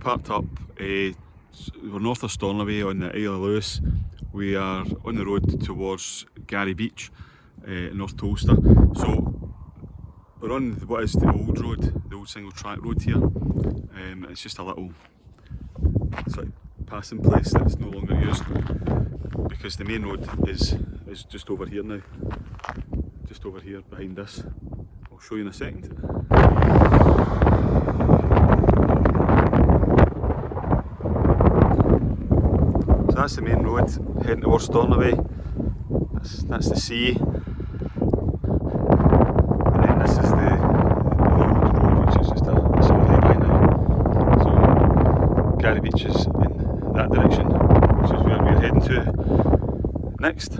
parked up, we're north of Stornoway on the Isle of Lewis. We are on the road towards Gary Beach, North to Ulster. So we're on what is the old road, the old single track road here. It's just a little sort of passing place that's no longer used because the main road is just over here now, just over here behind us. I'll show you in a second. So that's the main road heading towards Stornoway. That's the sea. And then this is the old road, which is just a sort of lay-by now. So Gary Beach is in that direction, which is where we're heading to next.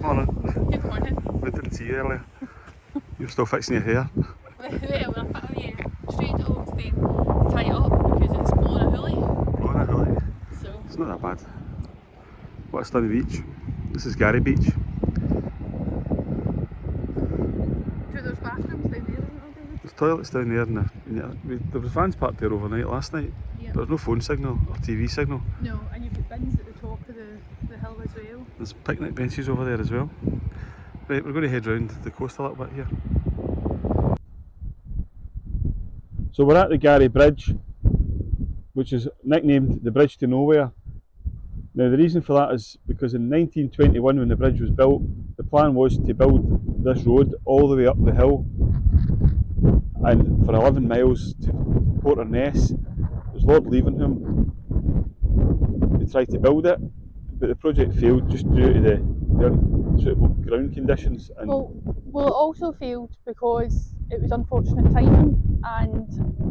Morning. Good morning. We didn't see you earlier. You're still fixing your hair. Well, we're putting straight home today to tie it up because it's blowing a hoolie. Blowing a hoolie. So It's not that bad. What a stunning beach. This is Gary Beach. there's bathrooms down there, isn't there? There's toilets down there and there was vans parked there overnight last night. Yeah. There's no phone signal or TV signal. No, and you've got bins at the top of the hill as well. There's picnic benches over there as well. Right, we're going to head round the coast a little bit here. So we're at the Gary Bridge, which is nicknamed the Bridge to Nowhere. Now the reason for that is because in 1921 when the bridge was built, the plan was to build this road all the way up the hill and for 11 miles to Porterness. It was Lord Leavenham who tried to build it, but the project failed just due to the unsuitable ground conditions. And well, it also failed because it was unfortunate timing, and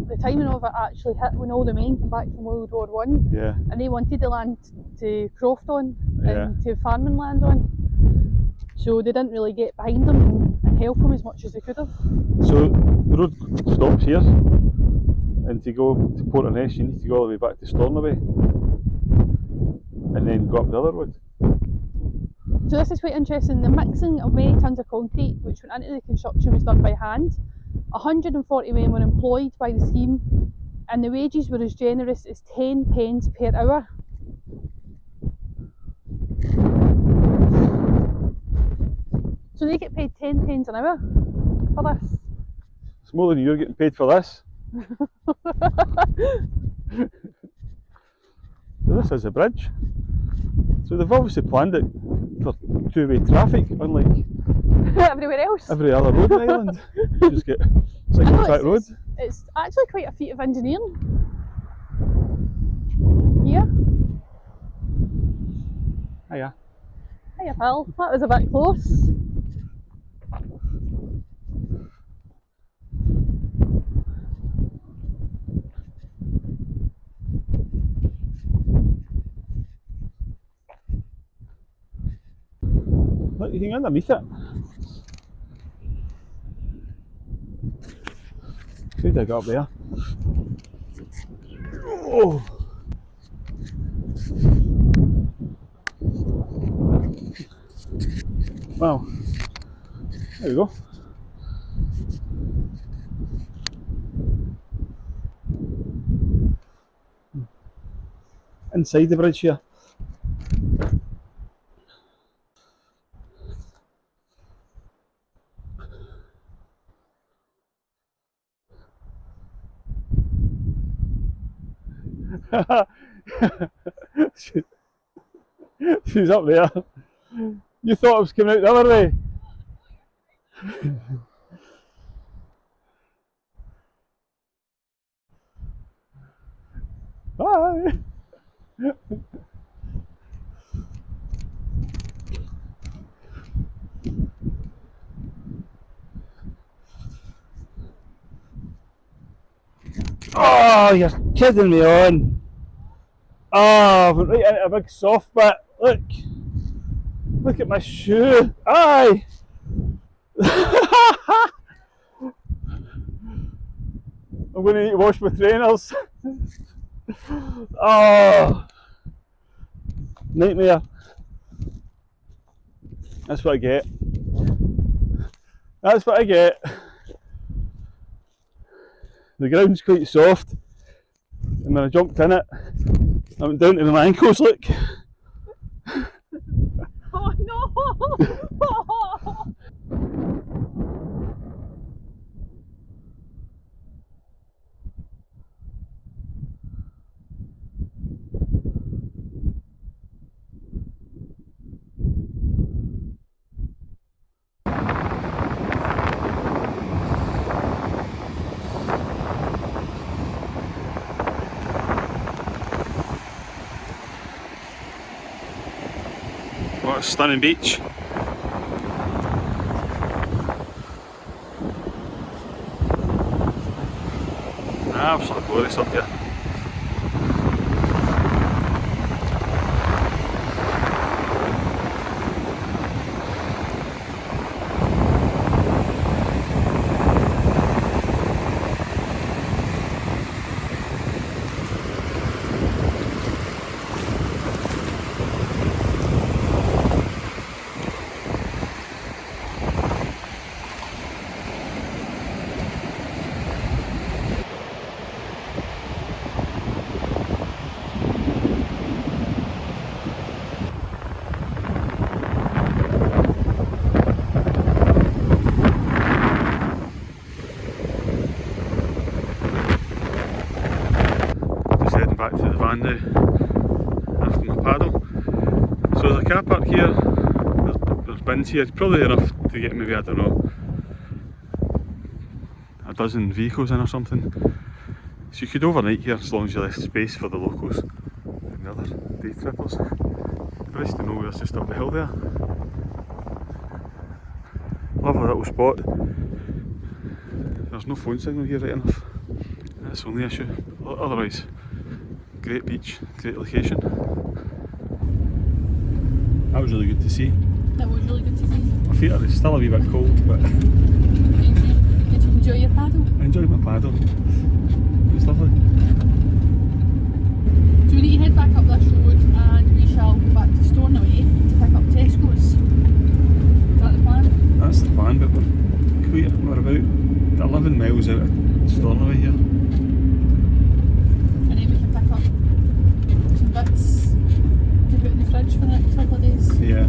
the timing of it actually hit when all the men came back from World War One. yeah, And they wanted the land to croft on Yeah. and to farming land on. So they didn't really get behind them and help them as much as they could have. so the road stops here, and to go to Porterness you need to go all the way back to Stornoway and then go up the other road. So this is quite interesting. The mixing of many tons of concrete which went into the construction was done by hand. 140 men were employed by the scheme, and the wages were as generous as 10 pence per hour. So they get paid 10 pence an hour for this. It's more than you're getting paid for this. So this is a bridge. So they've obviously planned it for two-way traffic, unlike Everywhere else. every other road in Ireland. You just get single track road. It's actually quite a feat of engineering. Yeah. Hiya. Hiya pal, that was a bit close. Look, you can go underneath it. Should I go up there? Oh! Wow. There we go. Inside the bridge here. She's up there. You thought I was coming out the other way. Bye. Oh, you're kidding me on. Oh, I went right into a big soft bit. Look. Look at my shoe. Aye. I'm going to need to wash my trainers. Oh, nightmare. That's what I get. That's what I get. The ground's quite soft, and when I jumped in it, I went down to my ankles, look. Oh no! What a stunning beach. Absolutely glorious up here. Back to the van now after my paddle. So there's a car park here, there's bins here, probably enough to get maybe, I don't know, a dozen vehicles in or something. So you could overnight here as long as you left space for the locals and the other day trippers. The bridge to nowhere's just up the hill there. Lovely little spot. There's no phone signal here right enough. That's the only issue. Otherwise, great beach, great location. That was really good to see. That was really good to see. My feet are still a wee bit cold, but Did you enjoy your paddle? I enjoyed my paddle. It was lovely. So we need to head back up this road and we shall go back to Stornoway to pick up Tesco's. Is that the plan? That's the plan, but we're about 11 miles out of Stornoway here. And then we can pick up some bits to put in the fridge for the next couple of days. Yeah.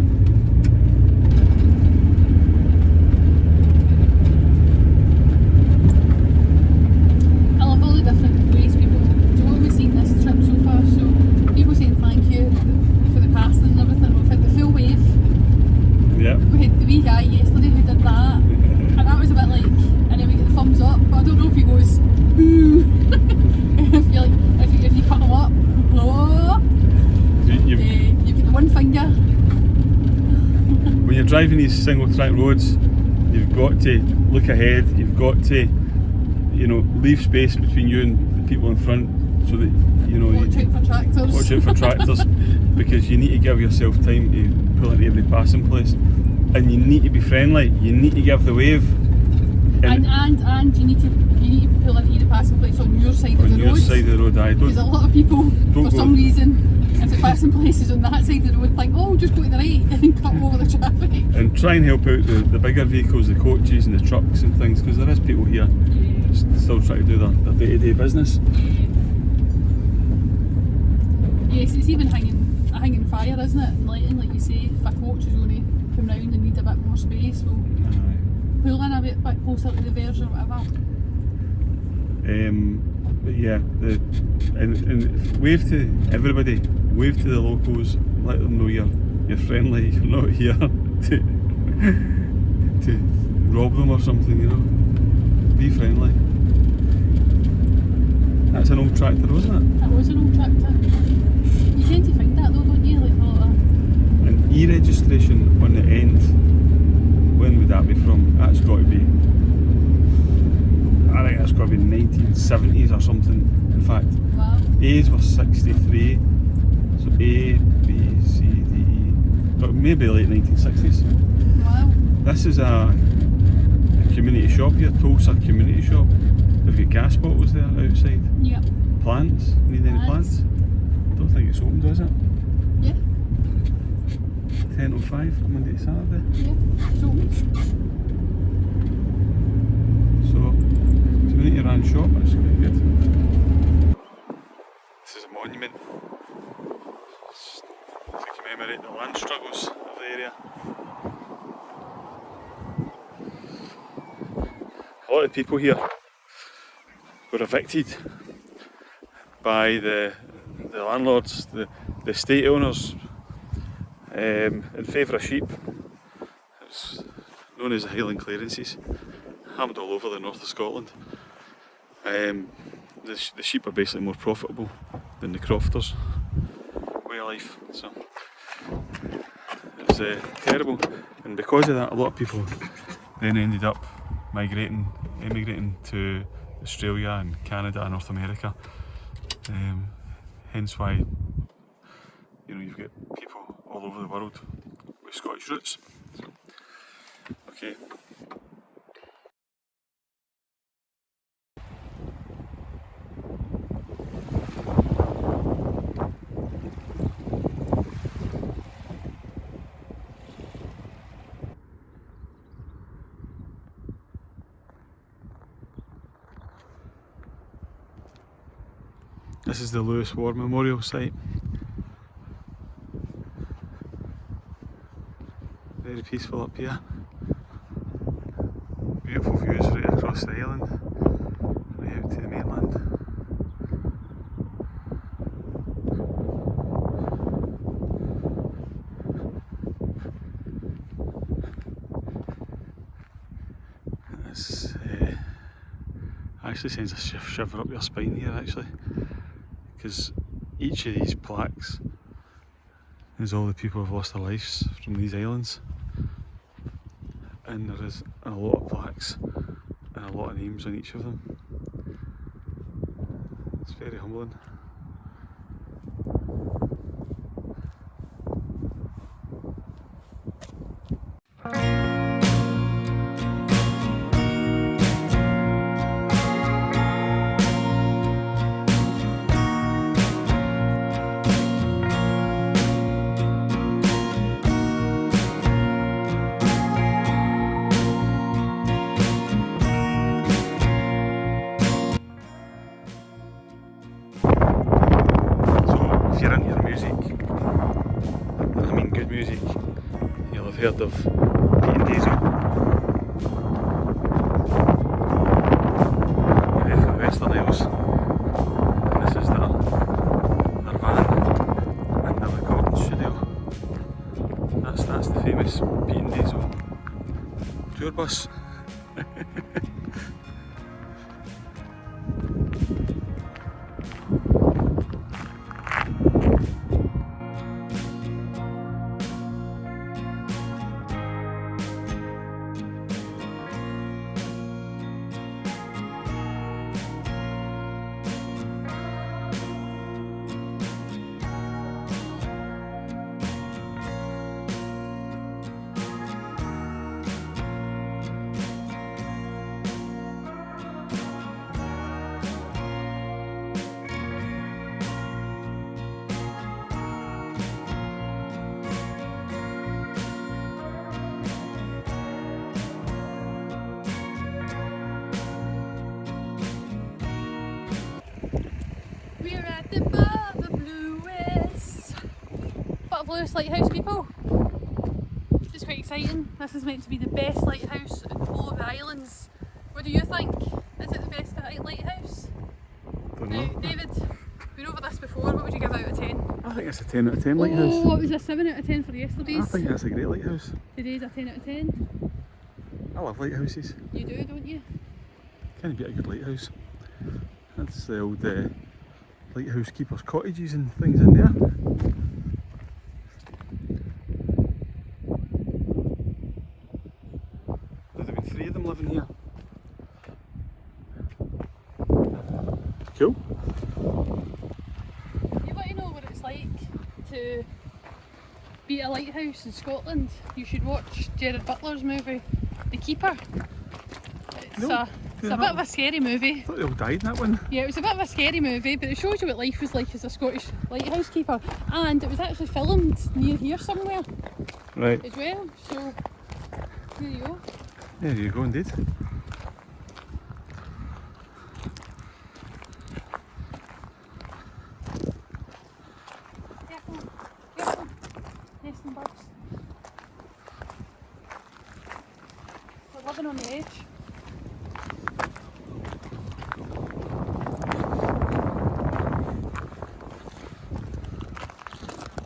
I love all the different ways people do what we've seen this trip so far. So people saying thank you for the passing and everything. We've had the full wave. Yeah. We had the wee guy yesterday who did that. And that was a bit like, and then we get the thumbs up, but I don't know if he goes, ooh. if you cut him up, oh, you get the one finger. When you're driving these single track roads, you've got to look ahead, you've got to, you know, leave space between you and the people in front so that, you know, Watch out for tractors. Watch out for tractors, because you need to give yourself time to pull into every passing place. And you need to be friendly, you need to give the wave. And you need to pull into the passing place on your side of the road. On your side of the road, aye. Because a lot of people, for some reason, if the passing places on that side of the road, think, oh, just go to the right and then cut over the traffic. And try and help out the bigger vehicles, the coaches and the trucks and things, because there is people here still trying to do their day-to-day business. Yes, it's even a hanging fire, isn't it? And lighting, like you say, if a coach is going to come round and need a bit more space, we'll pull in a bit closer to the verge or whatever. But yeah, and wave to everybody, wave to the locals, let them know you're friendly, you're not here to rob them or something, you know. Be friendly. That's an old tractor, wasn't it? That was an old tractor. You tend to find that though, don't you? Like a lot of... An e-registration on the end, when would that be from? That's got to be, I think that's got to be 1970s or something, in fact. Wow. A's were 63, so A, B, C, D, E, but maybe late 1960s. Wow. This is a community shop here, Tulsa community shop. They've got gas bottles there outside. Yep. Plants? Need any plants? Don't think it's open, does it? Yeah. 10 till 5, Monday to Saturday. Yeah. It's open. So, community ran shop, that's quite good. This is a monument to commemorate the land struggles of the area. A lot of people here were evicted by the landlords, the estate owners, in favour of sheep. It's known as the Highland clearances. Happened all over the north of Scotland. The sheep are basically more profitable than the crofters way of life. So it's terrible, and because of that, a lot of people then ended up emigrating to Australia and Canada and North America. Hence why you've got people all over the world with Scottish roots. So, okay. This is the Lewis War Memorial site. Very peaceful up here. Beautiful views right across the island, right out to the mainland. This actually sends a shiver up your spine here actually, because each of these plaques is all the people who have lost their lives from these islands, and there is a lot of plaques and a lot of names on each of them. It's very humbling. Music, you'll have heard of Pete and Diesel. They're from the Western Isles. This is their van and their recording studio. That's the famous Pete and Diesel tour bus. We're at the Bottom of Lewis. Bottom of Lewis Lighthouse, people. It's quite exciting. This is meant to be the best lighthouse in the whole of the islands. What do you think? Is it the best lighthouse? Don't know. David, we've been over this before. What would you give out of 10? I think it's a 10 out of 10 lighthouse. Oh, what was a 7 out of 10 for yesterday's? I think that's a great lighthouse. Today's a 10 out of 10. I love lighthouses. You do, don't you? Can't beat a good lighthouse. That's the old lighthouse keepers' cottages and things in there. There's been 3 of them living here. Cool. You want to know what it's like to be a lighthouse in Scotland? You should watch Gerard Butler's movie, The Keeper. It's a bit of a scary movie. I thought they all died in that one. Yeah, it was a bit of a scary movie, but it shows you what life was like as a Scottish lighthouse keeper. And it was actually filmed near here somewhere Right. as well, so there you go. There you go, indeed. Careful, careful, nesting birds. We're living on the edge.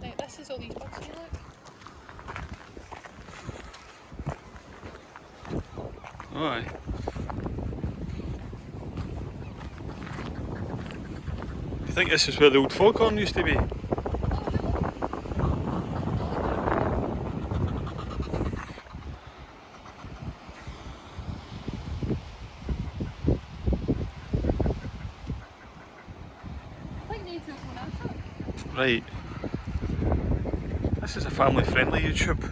Right, this is all these birds here, look. Aye. You think this is where the old foghorn used to be? I think they took one out of it. Right. This is a family friendly YouTube.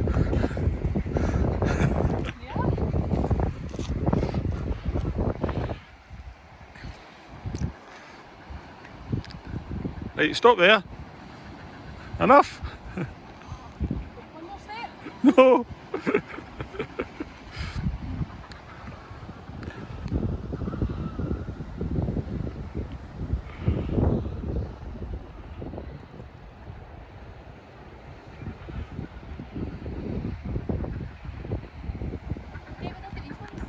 Yeah. Right, stop there. Enough? One more step. No. Okay, we'll look at these ones.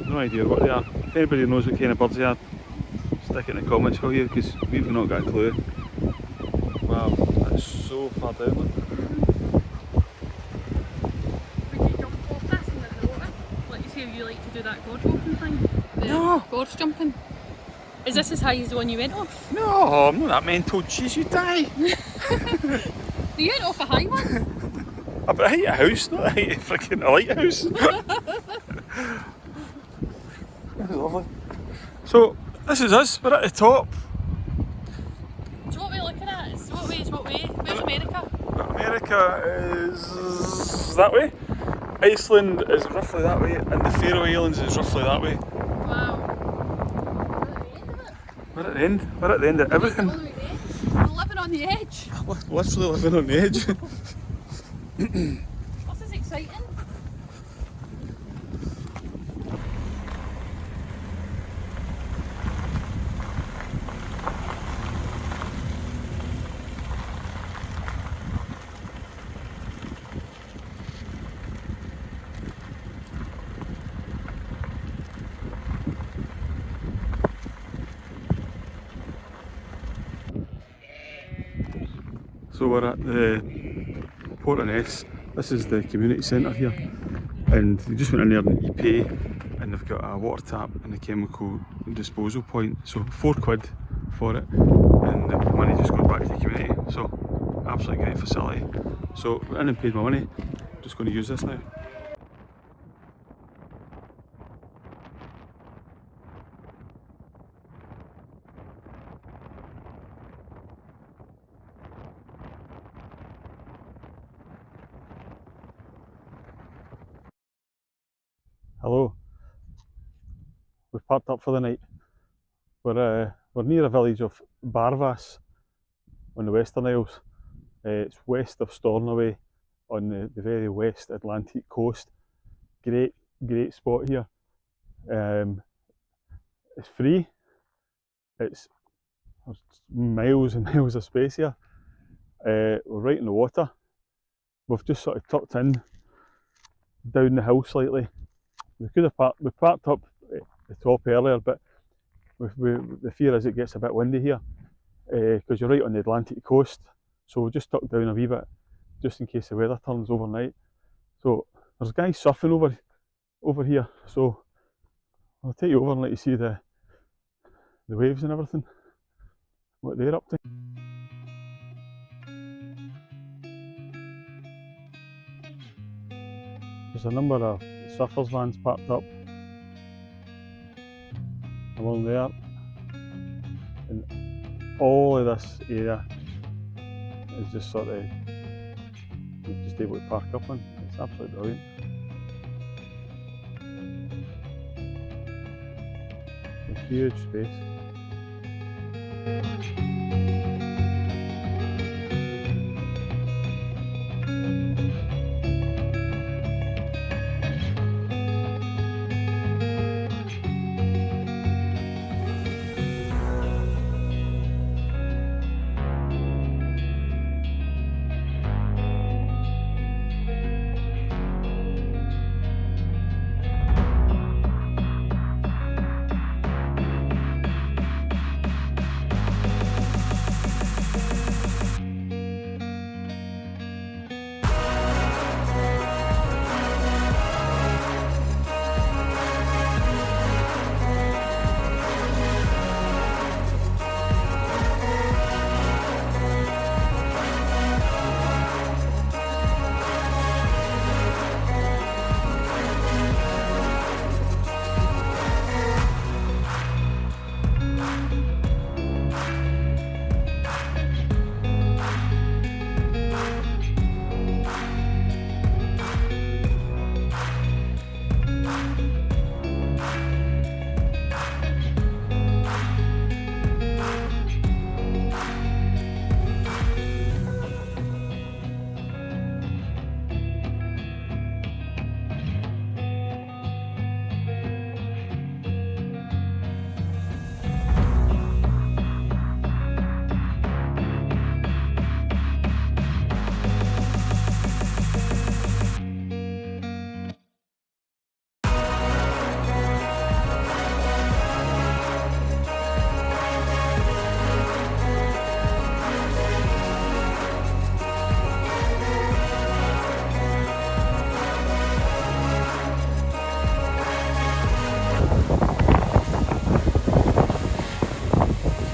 No idea what they are. If anybody knows what kind of birds they are, stick it in the comments, will you? Because we've not got a clue. Wow, that's so far down. Look. Would you jump off this and let the water? Like you say you like to do that gorge walking thing? The No. gorge jumping. Is this as high as the one you went off? No, I'm not that mental. Jeez, you die. You went off a high one? About the height of a house, not the height of freaking a lighthouse. This is lovely. So, this is us. We're at the top. So what we're looking at is what way? Where's America? America is that way. Iceland is roughly that way, and the Faroe Islands is roughly that way. Wow. We're at the end of it. We're at the end. We're at the end of everything. All the way there. We're living on the edge. Literally living on the edge. This is exciting. So we're at the Port Ness. This is the community centre here, and you just went in there and you pay, and they've got a water tap and a chemical disposal point. So £4 for it, and the money just goes back to the community. So absolutely great facility. So went in and paid my money. Just going to use this now. Hello. We've parked up for the night. We're near a village of Barvas on the Western Isles. It's west of Stornoway on the very west Atlantic coast. Great spot here. It's free. There's miles and miles of space here. We're right in the water. We've just sort of tucked in down the hill slightly. We parked up at the top earlier, but the fear is it gets a bit windy here because you're right on the Atlantic coast. So we'll just tuck down a wee bit just in case the weather turns overnight. So there's guys surfing over here. So I'll take you over and let you see the waves and everything, what they're up to. There's a number of surfers vans parked up along there, and all of this area is just sort of just able to park up in. It's absolutely brilliant. A huge space.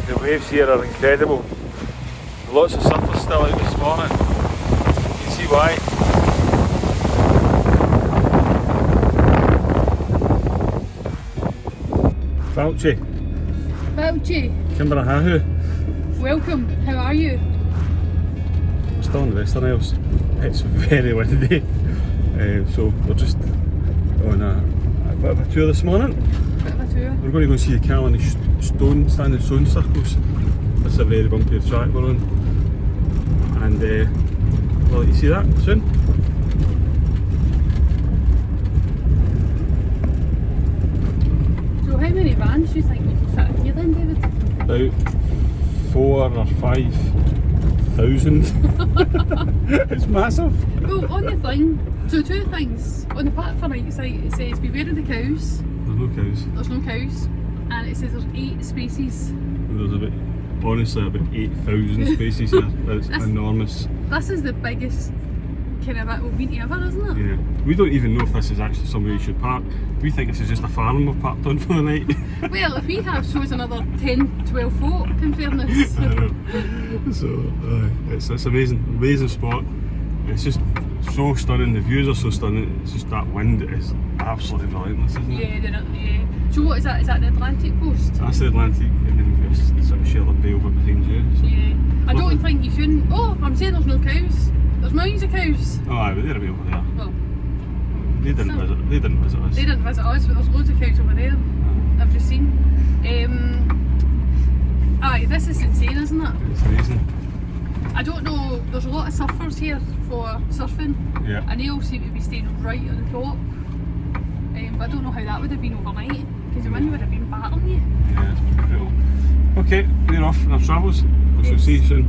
The waves here are incredible. Lots of surfers still out this morning. You can see why. Falchi. Campervan. Welcome, how are you? We're still in the Western Isles. It's very windy. So we're just on a bit of a tour this morning. Bit of a tour. We're going to go see the Carolina standing stone circles. This is a very bumpy track we're on. And we'll let you see that soon. So how many vans do you think we can fit in here then, David? About 4,000 or 5,000. It's massive. Well, on the thing, so two things. On the platform right side it says beware of the cows. There's no cows. There's no cows. And it says there's 8 spaces. There's honestly about 8,000 spaces here. It's enormous. This is the biggest kind of bit we've been to ever, isn't it? Yeah. We don't even know if this is actually somewhere you should park. We think this is just a farm we've parked on for the night. Well, if we have shows another 10, 12 folk, in fairness. I know. So, it's amazing spot. It's just so stunning, the views are so stunning, it's just that wind is absolutely brilliant, isn't it? Yeah, yeah. So what is that the Atlantic coast? That's the Atlantic, and then we've got sort of Shetland Bay over behind you. So. Yeah. I don't think you shouldn't. Oh, I'm saying there's no cows. There's millions of cows. Oh aye, but they're way over there. Well, They didn't visit us. They didn't visit us, but there's loads of cows over there. I've just seen. Aye, this is insane, isn't it? It's amazing. I don't know, there's a lot of surfers here for surfing. Yeah. And they all seem to be staying right at the top. But I don't know how that would have been overnight, because the wind would have been battering you. Yeah, it's pretty cool. Okay, we're off on our travels. We shall see you soon.